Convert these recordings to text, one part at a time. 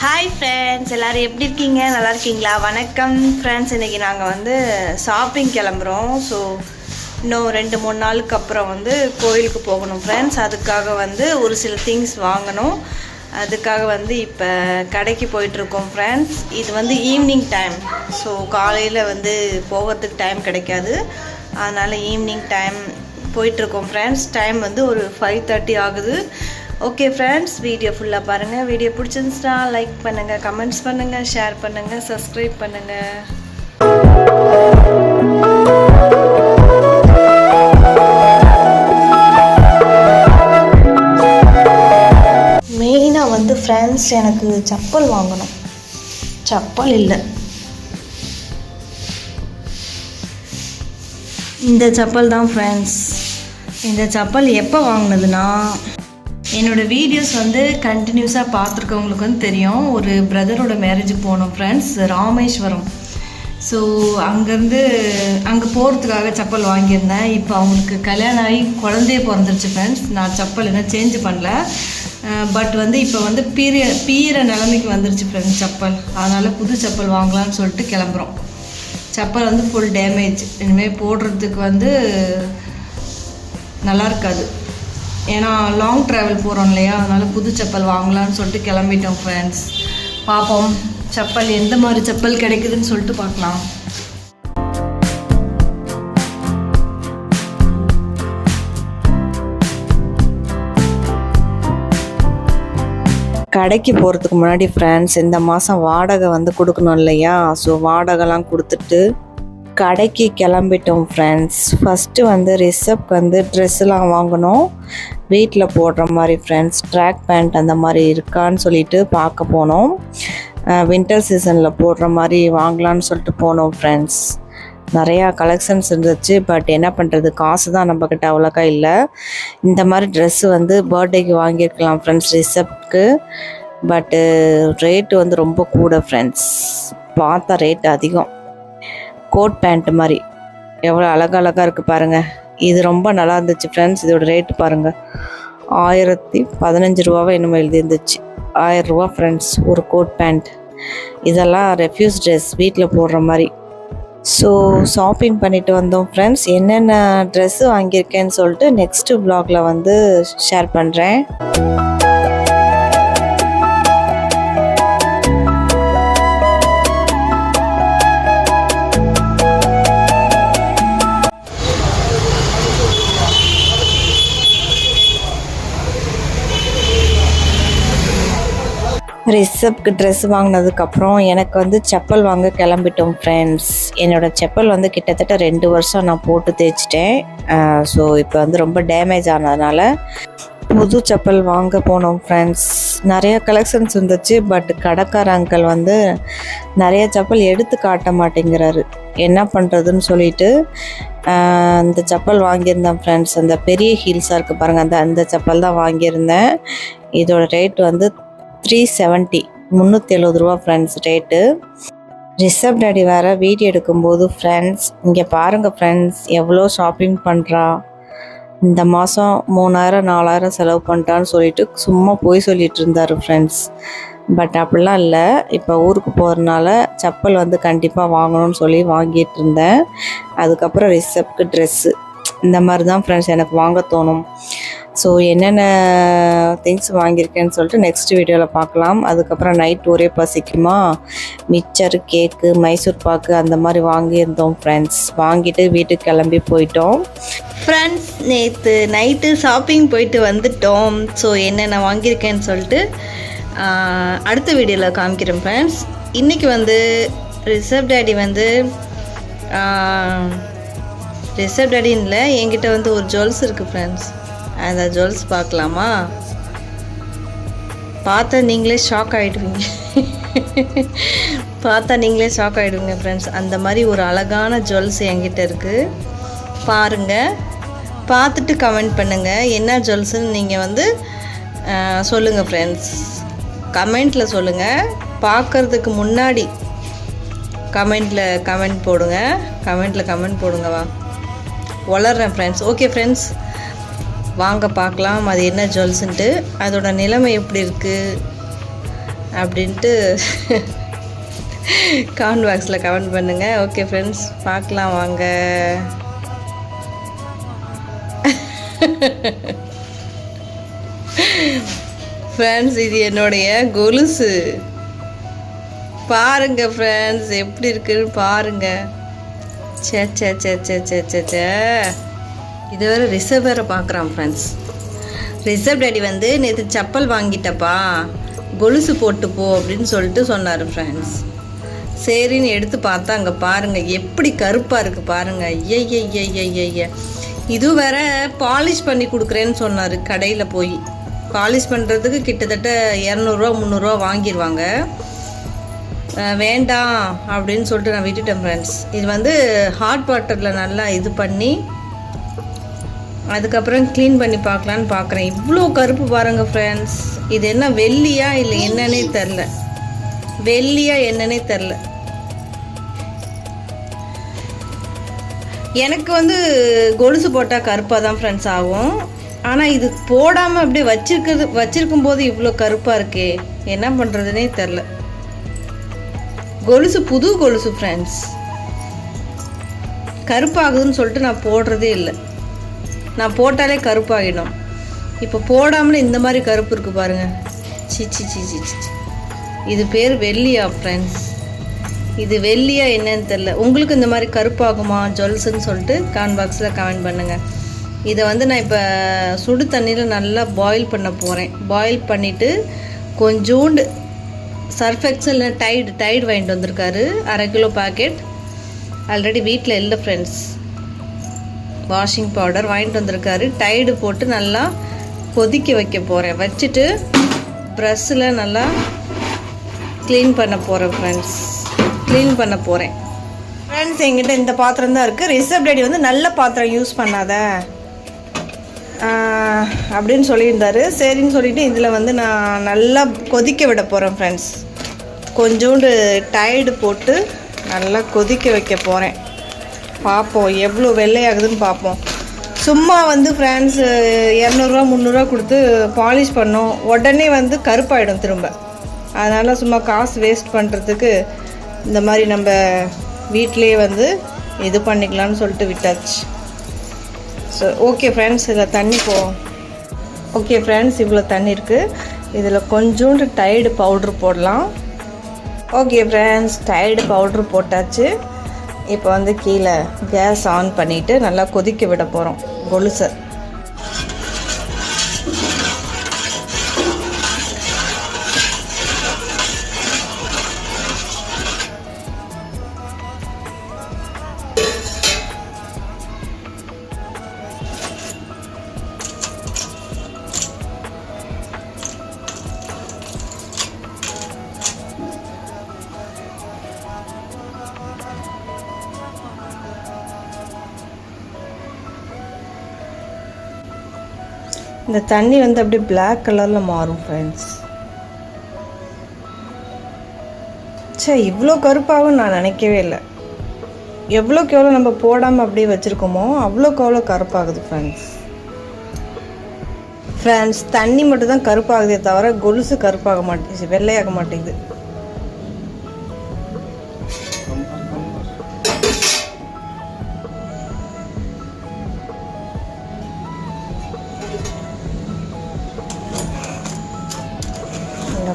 Hi friends, எல்லோரும் எப்படி இருக்கீங்க? நல்லா இருக்கீங்களா? வணக்கம் ஃப்ரெண்ட்ஸ். இன்றைக்கி நாங்கள் வந்து ஷாப்பிங் கிளம்புறோம். ஸோ இன்னும் 2-3 நாளுக்கு அப்புறம் வந்து கோயிலுக்கு போகணும் ஃப்ரெண்ட்ஸ். அதுக்காக வந்து ஒரு சில திங்ஸ் வாங்கணும். அதுக்காக வந்து இப்போ கடைக்கு போயிட்டுருக்கோம் ஃப்ரெண்ட்ஸ். இது வந்து ஈவினிங் டைம். ஸோ காலையில் வந்து போகிறதுக்கு டைம் கிடைக்காது. அதனால் ஈவினிங் டைம் போயிட்டுருக்கோம் ஃப்ரெண்ட்ஸ். டைம் வந்து ஒரு 5:30 ஆகுது. ஓகே ஃப்ரெண்ட்ஸ், வீடியோ ஃபுல்லாக பாருங்கள். வீடியோ பிடிச்சிருந்துச்சுன்னா லைக் பண்ணுங்கள், கமெண்ட்ஸ் பண்ணுங்கள், ஷேர் பண்ணுங்கள், சப்ஸ்கிரைப் பண்ணுங்கள். மெயினாக வந்து ஃப்ரெண்ட்ஸ், எனக்கு செப்பல் வாங்கணும். செப்பல் இல்லை. இந்த செப்பல் தான் ஃப்ரெண்ட்ஸ். இந்த செப்பல் எப்போ வாங்கினதுன்னா, என்னோடய வீடியோஸ் வந்து கண்டினியூஸாக பார்த்துருக்கவங்களுக்கு வந்து தெரியும். ஒரு பிரதரோட மேரேஜுக்கு போனோம் ஃப்ரெண்ட்ஸ், ராமேஸ்வரம். ஸோ அங்கே போகிறதுக்காக செப்பல் வாங்கியிருந்தேன். இப்போ அவங்களுக்கு கல்யாணம் ஆகி குழந்தைய பிறந்துருச்சு ஃப்ரெண்ட்ஸ். நான் செப்பல் என்ன சேஞ்ச் பண்ணல. பட் வந்து இப்போ வந்து பீர நிலைமைக்கு வந்துருச்சு ஃப்ரெண்ட்ஸ் செப்பல். அதனால் புது செப்பல் வாங்கலான்னு சொல்லிட்டு கிளம்புறோம். செப்பல் வந்து ஃபுல் டேமேஜ். இனிமேல் போடுறதுக்கு வந்து நல்லா இருக்காது. ஏன்னா லாங் ட்ராவல் போகிறோம் இல்லையா, அதனால் புது செப்பல் வாங்கலான்னு சொல்லிட்டு கிளம்பிட்டோம் ஃப்ரெண்ட்ஸ். பார்ப்போம் செப்பல் எந்த மாதிரி செப்பல் கிடைக்குதுன்னு சொல்லிட்டு பார்க்கலாம். கடைக்கு போகிறதுக்கு முன்னாடி ஃப்ரெண்ட்ஸ், இந்த மாதம் வாடகை வந்து கொடுக்கணும் இல்லையா. ஸோ வாடகைலாம் கொடுத்துட்டு கடைக்கு கிளம்பிட்டோம் ஃப்ரெண்ட்ஸ். ஃபஸ்ட்டு வந்து ரிசப்க்கு வந்து ட்ரெஸ்ஸெலாம் வாங்கணும், வீட்டில் போடுற மாதிரி ஃப்ரெண்ட்ஸ். ட்ராக் பேண்ட் அந்த மாதிரி இருக்கான்னு சொல்லிட்டு பார்க்க போனோம். வின்டர் சீசனில் போடுற மாதிரி வாங்கலான்னு சொல்லிட்டு போனோம் ஃப்ரெண்ட்ஸ். நிறையா கலெக்ஷன்ஸ் இருந்துச்சு. பட் என்ன பண்ணுறது, காசு தான் நம்மக்கிட்ட அவ்வளோக்கா இல்லை. இந்த மாதிரி ட்ரெஸ்ஸு வந்து பர்த்டேக்கு வாங்கியிருக்கலாம் ஃப்ரெண்ட்ஸ், ரிசப்க்கு. பட்டு ரேட்டு வந்து ரொம்ப கூட ஃப்ரெண்ட்ஸ். பார்த்தா ரேட் அதிகம். கோட் பேண்ட்டு மாதிரி எவ்வளோ அழகாக இருக்குது பாருங்கள். இது ரொம்ப நல்லா இருந்துச்சு ஃப்ரெண்ட்ஸ். இதோட ரேட்டு பாருங்கள், 1015 ரூபாவை என்னமோ எழுதிருந்துச்சு. 1000 ரூபா ஃப்ரெண்ட்ஸ் ஒரு கோட் பேண்ட். இதெல்லாம் ரெஃப்யூஸ் ட்ரெஸ், வீட்டில் போடுற மாதிரி. ஸோ ஷாப்பிங் பண்ணிவிட்டு வந்தோம் ஃப்ரெண்ட்ஸ். என்னென்ன ட்ரெஸ்ஸு வாங்கியிருக்கேன்னு சொல்லிட்டு நெக்ஸ்ட்டு வ்ளாகில் வந்து ஷேர் பண்ணுறேன். ரிசப்க்கு ட்ரெஸ் வாங்கினதுக்கப்புறம் எனக்கு வந்து செப்பல் வாங்க கிளம்பிட்டோம் ஃப்ரெண்ட்ஸ். என்னோடய செப்பல் வந்து கிட்டத்தட்ட 2 வருஷம் நான் போட்டு தேய்ச்சிட்டேன். ஸோ இப்போ வந்து ரொம்ப டேமேஜ் ஆனதுனால புது செப்பல் வாங்க போனோம் ஃப்ரெண்ட்ஸ். நிறைய கலெக்ஷன்ஸ் இருந்துச்சு. பட் கடைக்கார அங்கிள் வந்து நிறைய செப்பல் எடுத்து காட்ட மாட்டேங்கிறாரு. என்ன பண்ணுறதுன்னு சொல்லிட்டு இந்த செப்பல் வாங்கியிருந்தேன் ஃப்ரெண்ட்ஸ். அந்த பெரிய ஹீல்ஸாக இருக்குது பாருங்கள், அந்த செப்பல் தான் வாங்கியிருந்தேன். இதோட ரேட் வந்து 370, 370 ரூபா ஃப்ரெண்ட்ஸ் ரேட்டு. ரிசப் டாடி வேறு வீடியோ எடுக்கும்போது ஃப்ரெண்ட்ஸ், இங்கே பாருங்கள் ஃப்ரெண்ட்ஸ், எவ்வளோ ஷாப்பிங் பண்ணுறா. இந்த மாதம் 3000-4000 செலவு பண்ணிட்டான்னு சொல்லிட்டு சும்மா போய் சொல்லிகிட்டு இருந்தார் ஃப்ரெண்ட்ஸ். பட் அப்படிலாம் இல்லை. இப்போ ஊருக்கு போகிறதுனால செப்பல் வந்து கண்டிப்பாக வாங்கணும்னு சொல்லி வாங்கிட்டு இருந்தேன். அதுக்கப்புறம் ரிசப்க்கு ட்ரெஸ்ஸு இந்த மாதிரி தான் ஃப்ரெண்ட்ஸ் எனக்கு வாங்க தோணும். ஸோ என்னென்ன திங்ஸ் வாங்கியிருக்கேன்னு சொல்லிட்டு நெக்ஸ்ட் வீடியோவில் பார்க்கலாம். அதுக்கப்புறம் நைட் ஒரே பசிக்குமா, மிக்சர், கேக்கு, மைசூர் பாக்கு அந்த மாதிரி வாங்கியிருந்தோம் ஃப்ரெண்ட்ஸ். வாங்கிட்டு வீட்டுக்கு கிளம்பி போயிட்டோம் ஃப்ரெண்ட்ஸ். நேற்று நைட்டு ஷாப்பிங் போயிட்டு வந்துட்டோம். ஸோ என்னென்ன வாங்கியிருக்கேன்னு சொல்லிட்டு அடுத்த வீடியோவில் காமிக்கிறேன் ஃப்ரெண்ட்ஸ். இன்றைக்கி வந்து ரிசப் டேடி வந்து ரிசப் டேடின்னு இல்லை, என்கிட்ட வந்து ஒரு ஜுவல்ஸ் இருக்குது ஃப்ரெண்ட்ஸ். அந்த ஜுவல்ஸ் பார்க்கலாமா? பார்த்தா நீங்களே ஷாக் ஆகிடுவீங்க. ஃப்ரெண்ட்ஸ். அந்த மாதிரி ஒரு அழகான ஜுவல்ஸ் என்கிட்ட இருக்குது. பாருங்கள், பார்த்துட்டு கமெண்ட் பண்ணுங்கள் என்ன ஜுவல்ஸுன்னு நீங்கள் வந்து சொல்லுங்கள் ஃப்ரெண்ட்ஸ். கமெண்ட்டில் சொல்லுங்கள். பார்க்குறதுக்கு முன்னாடி கமெண்ட் போடுங்க. வா வளர்றேன் ஃப்ரெண்ட்ஸ். ஓகே ஃப்ரெண்ட்ஸ், வாங்க பார்க்கலாம் அது என்ன ஜுவல்ஸுன்ட்டு, அதோட நிலைமை எப்படி இருக்குது அப்படின்ட்டு கமெண்ட் பாக்ஸில் கமெண்ட் பண்ணுங்கள். ஓகே ஃப்ரெண்ட்ஸ், பார்க்கலாம் வாங்க. ஃப்ரெண்ட்ஸ், இது என்னுடைய கொலுசு பாருங்க ஃப்ரெண்ட்ஸ், எப்படி இருக்குன்னு பாருங்க. சே சே சே சே சே சே சே இது வேறு ரிசர்வ் வேறு பார்க்குறான் ஃப்ரெண்ட்ஸ். ரிசர்வ் டேடி வந்து நேற்று செப்பல் வாங்கிட்டப்பா, கொலுசு போட்டு போ அப்படின்னு சொல்லிட்டு சொன்னார் ஃப்ரெண்ட்ஸ். சரின்னு எடுத்து பார்த்தா அங்கே பாருங்கள் எப்படி கருப்பாக இருக்குது பாருங்கள். ஐய இது வேற பாலிஷ் பண்ணி கொடுக்குறேன்னு சொன்னார். கடையில் போய் பாலிஷ் பண்ணுறதுக்கு கிட்டத்தட்ட 200 300 வாங்கிடுவாங்க. வேண்டாம் அப்படின்னு சொல்லிட்டு நான் விட்டுட்டேன் ஃப்ரெண்ட்ஸ். இது வந்து ஹாட் வாட்டரில் நல்லா இது பண்ணி அதுக்கப்புறம் க்ளீன் பண்ணி பார்க்கலான்னு பார்க்குறேன். இவ்வளோ கருப்பு பாருங்கள் ஃப்ரெண்ட்ஸ். இது என்ன வெள்ளியா இல்லை என்னன்னே தெரில, வெள்ளியா என்னன்னே தெரில. எனக்கு வந்து கொலுசு போட்டால் கருப்பாக தான் ஃப்ரெண்ட்ஸ் ஆகும். ஆனால் இது போடாமல் அப்படியே வச்சிருக்கும் போது இவ்வளோ கருப்பாக இருக்கே, என்ன பண்ணுறதுனே தெரில. கொலுசு புது கொலுசு ஃப்ரெண்ட்ஸ், கருப்பாகுதுன்னு சொல்லிட்டு நான் போடுறதே இல்லை. நான் போட்டாலே கருப்பாகிடும். இப்போ போடாமலே இந்த மாதிரி கருப்பு இருக்குது பாருங்கள். சிச்சி சிச்சி சிச்சி இது பேர் வெள்ளியா ஃப்ரெண்ட்ஸ்? இது வெள்ளியா என்னன்னு தெரில. உங்களுக்கு இந்த மாதிரி கருப்பாகுமா ஜுவல்ஸுன்னு சொல்லிட்டு கமெண்ட் பாக்ஸில் கமெண்ட் பண்ணுங்கள். இதை வந்து நான் இப்போ சுடு தண்ணியில் நல்லா பாயில் பண்ண போகிறேன். பாயில் பண்ணிவிட்டு கொஞ்சோண்டு சர்ஃப் எக்ஸல் டைடு வாங்கிட்டு வந்திருக்காரு, 1/2 கிலோ பாக்கெட். ஆல்ரெடி வீட்டில் இல்லை ஃப்ரெண்ட்ஸ். வாஷிங் பவுடர் வாங்கிட்டு வந்திருக்காரு. டைடு போட்டு நல்லா கொதிக்க வைக்க போகிறேன். வச்சுட்டு ப்ரஷ்ஷில் நல்லா க்ளீன் பண்ண போகிறேன் ஃப்ரெண்ட்ஸ். க்ளீன் பண்ண போகிறேன் ஃப்ரெண்ட்ஸ். என்கிட்ட இந்த பாத்திரம் தான் இருக்குது. ரிசர்வ் டேடி வந்து நல்ல பாத்திரம் யூஸ் பண்ணாத அப்படின்னு சொல்லியிருந்தாரு. சரின்னு சொல்லிவிட்டு இதில் வந்து நான் நல்லா கொதிக்க விட போகிறேன் ஃப்ரெண்ட்ஸ். கொஞ்சோண்டு டைடு போட்டு நல்லா கொதிக்க வைக்க போகிறேன். பார்ப்போம் எவ்வளோ வெள்ளையாகுதுன்னு பார்ப்போம். சும்மா வந்து ஃப்ரெண்ட்ஸ் 200 300 கொடுத்து பாலிஷ் பண்ணோம், உடனே வந்து கருப்பாயிடும் திரும்ப. அதனால் சும்மா காசு வேஸ்ட் பண்ணுறதுக்கு இந்த மாதிரி நம்ம வீட்டிலே வந்து இது பண்ணிக்கலாம்னு சொல்லிட்டு விட்டாச்சு. ஸோ ஓகே ஃப்ரெண்ட்ஸ், இதில் தண்ணி ஓகே ஃப்ரெண்ட்ஸ், இவ்வளோ தண்ணி இருக்குது. இதில் கொஞ்சோண்டு டைடு பவுட்ரு போடலாம். ஓகே ஃப்ரெண்ட்ஸ், டைடு பவுட்ரு போட்டாச்சு. இப்போ வந்து கீழே கேஸ் ஆன் பண்ணிவிட்டு நல்லா கொதிக்க விட போகிறோம் கொலுசை. இந்த தண்ணி வந்து அப்படியே பிளாக் கலரில் மாறும் ஃப்ரெண்ட்ஸ். இவ்வளோ கருப்பாகவும் நான் நினைக்கவே இல்லை. எவ்வளோக்கு எவ்வளோ நம்ம போடாமல் அப்படியே வச்சுருக்கோமோ அவ்வளோக்கு அவ்வளோ கருப்பாகுது ஃப்ரெண்ட்ஸ். தண்ணி மட்டும் தான் கருப்பாகுதே தவிர கொலுசு கருப்பாக மாட்டேங்குது, வெள்ளையாக மாட்டேங்குது.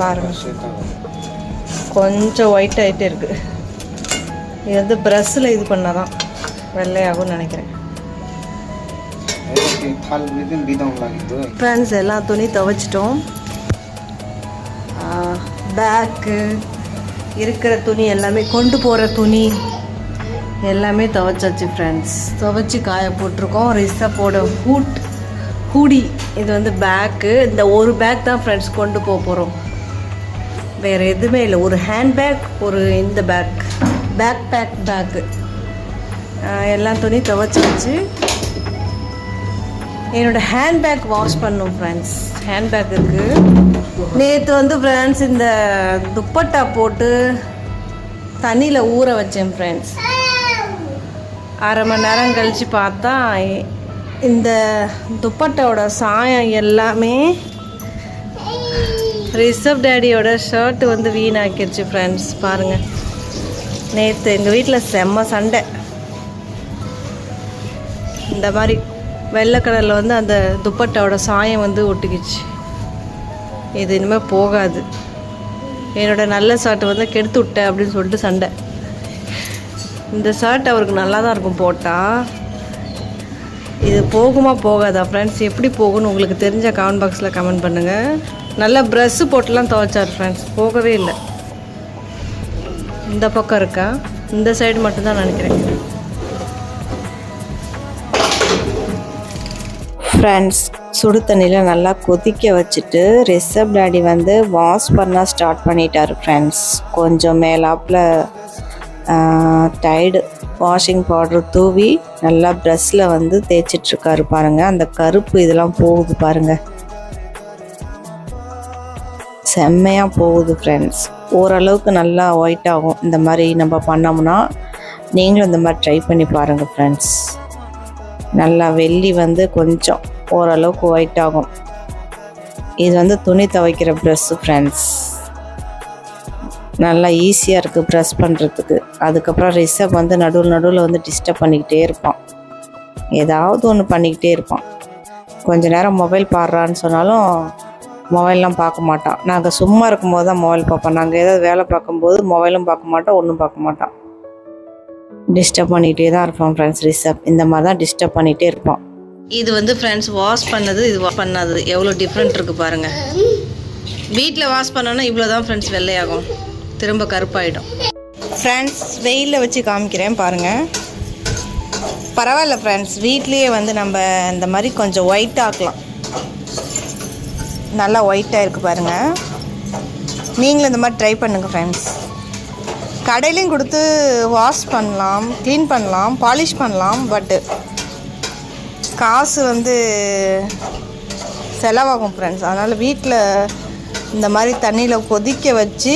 பாருங்க, கொஞ்சம் ஒயிட் ஆகிட்டே இருக்குது. இது வந்து ப்ரஷ்ஷில் இது பண்ணாதான் வெள்ளையாகும்னு நினைக்கிறேன். ஃப்ரெண்ட்ஸ், எல்லா துணி துவைச்சிட்டோம். பேக்கு இருக்கிற துணி எல்லாமே, கொண்டு போகிற துணி எல்லாமே துவைச்சாச்சு ஃப்ரெண்ட்ஸ். துவைச்சி காய போட்டிருக்கோம். ரிசப்போட ஹூடி இது வந்து பேக்கு. இந்த ஒரு பேக் தான் ஃப்ரெண்ட்ஸ் கொண்டு போகிறோம், வேறு எதுவுமே இல்லை. ஒரு ஹேண்ட்பேக், ஒரு இந்த பேக்கு எல்லாம் துணி துவைச்சி வச்சு என்னோடய ஹேண்ட்பேக் வாஷ் பண்ணும் ஃப்ரெண்ட்ஸ். ஹேண்ட்பேக் இருக்குது. நேற்று வந்து ஃப்ரெண்ட்ஸ் இந்த துப்பட்டா போட்டு தண்ணியில் ஊற வச்சேன் ஃப்ரெண்ட்ஸ். 1/2 மணி நேரம் கழித்து பார்த்தா இந்த துப்பட்டாவோட சாயம் எல்லாமே ரிஷப் டேடியோட ஷர்ட் வந்து வீணாக்கிடுச்சு ஃப்ரெண்ட்ஸ். பாருங்கள், நேற்று எங்கள் வீட்டில் செம்ம சண்டை. இந்த மாதிரி வெள்ளை கலரில் வந்து அந்த துப்பட்டாவோட சாயம் வந்து ஒட்டிக்கிச்சு. இது இனிமேல் போகாது. என்னோடய நல்ல ஷர்ட் வந்து கெடுத்து விட்டேன் அப்படின்னு சொல்லிட்டு சண்டை. இந்த ஷர்ட் அவருக்கு நல்லா தான் இருக்கும் போட்டால். இது போகுமா போகாதா ஃப்ரெண்ட்ஸ்? எப்படி போகும்னு உங்களுக்கு தெரிஞ்ச கமெண்ட் பாக்ஸில் கமெண்ட் பண்ணுங்கள். நல்லா ப்ரெஷ்ஷு போட்டுலாம் துவைச்சார் ஃப்ரெண்ட்ஸ், போகவே இல்லை. இந்த பக்கம் இருக்கா, இந்த சைடு மட்டும்தான் நினைக்கிறேன். ஃப்ரெண்ட்ஸ், சுடு தண்ணியில் நல்லா கொதிக்க வச்சுட்டு ரிஷப் டாடி வந்து வாஷ் பண்ண ஸ்டார்ட் பண்ணிட்டார் ஃப்ரெண்ட்ஸ். கொஞ்சம் மேலாப்பில் டைடு வாஷிங் பவுடர் தூவி நல்லா ப்ரஷ்ஷில் வந்து தேய்ச்சிட்ருக்காரு பாருங்கள். அந்த கருப்பு இதெல்லாம் போகுது பாருங்கள், செம்மையாக போகுது ஃப்ரெண்ட்ஸ். ஓரளவுக்கு நல்லா ஒயிட் ஆகும். இந்த மாதிரி நம்ம பண்ணோம்னா நீங்களும் இந்த மாதிரி ட்ரை பண்ணி பாருங்கள் ஃப்ரெண்ட்ஸ். நல்லா வெள்ளி வந்து கொஞ்சம் ஓரளவுக்கு ஒயிட் ஆகும். இது வந்து துணி துவைக்கிற ப்ரஷ்ஷு ஃப்ரெண்ட்ஸ். நல்லா ஈஸியாக இருக்குது ப்ரெஷ் பண்ணுறதுக்கு. அதுக்கப்புறம் ரிஷப் வந்து நடுவில் வந்து டிஸ்டர்ப் பண்ணிக்கிட்டே இருப்பான், ஏதாவது ஒன்று பண்ணிக்கிட்டே இருப்பான். கொஞ்ச நேரம் மொபைல் பாடுறான்னு சொன்னாலும் மொபைல்லாம் பார்க்க மாட்டான். நாங்கள் சும்மா இருக்கும்போது தான் மொபைல் பார்ப்போம். நாங்கள் ஏதாவது வேலை பார்க்கும்போது மொபைலும் பார்க்க மாட்டோம், ஒன்றும் பார்க்க மாட்டான். டிஸ்டர்ப் பண்ணிகிட்டே தான் இருப்பான் ஃப்ரெண்ட்ஸ் ரிஷப். இந்த மாதிரி தான் டிஸ்டர்ப் பண்ணிகிட்டே இருப்பான். இது வந்து ஃப்ரெண்ட்ஸ் வாஷ் பண்ணது, இது பண்ணாது எவ்வளோ டிஃப்ரெண்ட் இருக்குது பாருங்கள். வீட்டில் வாஷ் பண்ணோன்னா இவ்வளோ தான் ஃப்ரெண்ட்ஸ் வெள்ளையாகும், திரும்ப கருப்பாயிடும். ஃப்ரெண்ட்ஸ், வெயிலில் வச்சு காமிக்கிறேன் பாருங்கள். பரவாயில்ல ஃப்ரெண்ட்ஸ், வீட்லேயே வந்து நம்ம இந்த மாதிரி கொஞ்சம் ஒயிட் ஆக்கலாம். நல்லா ஒயிட்டாக இருக்குது பாருங்கள். நீங்களும் இந்த மாதிரி ட்ரை பண்ணுங்கள் ஃப்ரெண்ட்ஸ். கடையிலையும் கொடுத்து வாஷ் பண்ணலாம், க்ளீன் பண்ணலாம், பாலிஷ் பண்ணலாம். பட்டு காசு வந்து செலவாகும் ஃப்ரெண்ட்ஸ். அதனால் வீட்டில் இந்த மாதிரி தண்ணியில் கொதிக்க வச்சு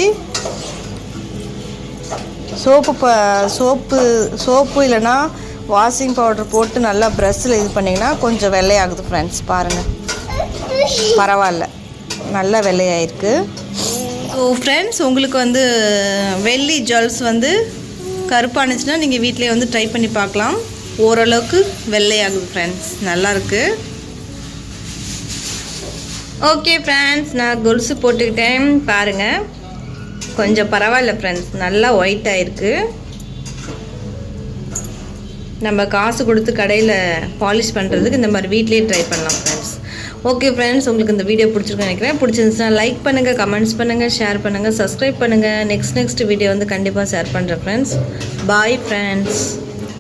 சோப்பு இல்லைன்னா வாஷிங் பவுடர் போட்டு நல்லா ப்ரஷ்ஷில் இது பண்ணிங்கன்னா கொஞ்சம் வெள்ளையாகுது ஃப்ரெண்ட்ஸ். பாருங்கள், பரவாயில்ல, நல்லா வெள்ளையாயிருக்கு. ஸோ ஃப்ரெண்ட்ஸ், உங்களுக்கு வந்து வெள்ளி ஜுவல்ஸ் வந்து கருப்பானுச்சுன்னா நீங்கள் வீட்டிலே வந்து ட்ரை பண்ணி பார்க்கலாம். ஓரளவுக்கு வெள்ளையாகுது ஃப்ரெண்ட்ஸ், நல்லாயிருக்கு. ஓகே ஃப்ரெண்ட்ஸ், நான் கொலுசு போட்டுக்கிட்டேன் பாருங்கள். கொஞ்சம் பரவாயில்ல ஃப்ரெண்ட்ஸ், நல்லா ஒயிட் ஆகிருக்கு. நம்ம காசு கொடுத்து கடையில் பாலிஷ் பண்ணுறதுக்கு இந்த மாதிரி வீட்லேயே ட்ரை பண்ணலாம் ஃப்ரெண்ட்ஸ். ஓகே ஃப்ரெண்ட்ஸ், உங்களுக்கு இந்த வீடியோ பிடிச்சிருக்குன்னு நினைக்கிறேன். பிடிச்சிருந்துச்சுன்னா லைக் பண்ணுங்கள், கமெண்ட்ஸ் பண்ணுங்கள், ஷேர் பண்ணுங்கள், சப்ஸ்கிரைப் பண்ணுங்கள். நெக்ஸ்ட் வீடியோ வந்து கண்டிப்பாக ஷேர் பண்ணுறேன் ஃப்ரெண்ட்ஸ். Bye friends.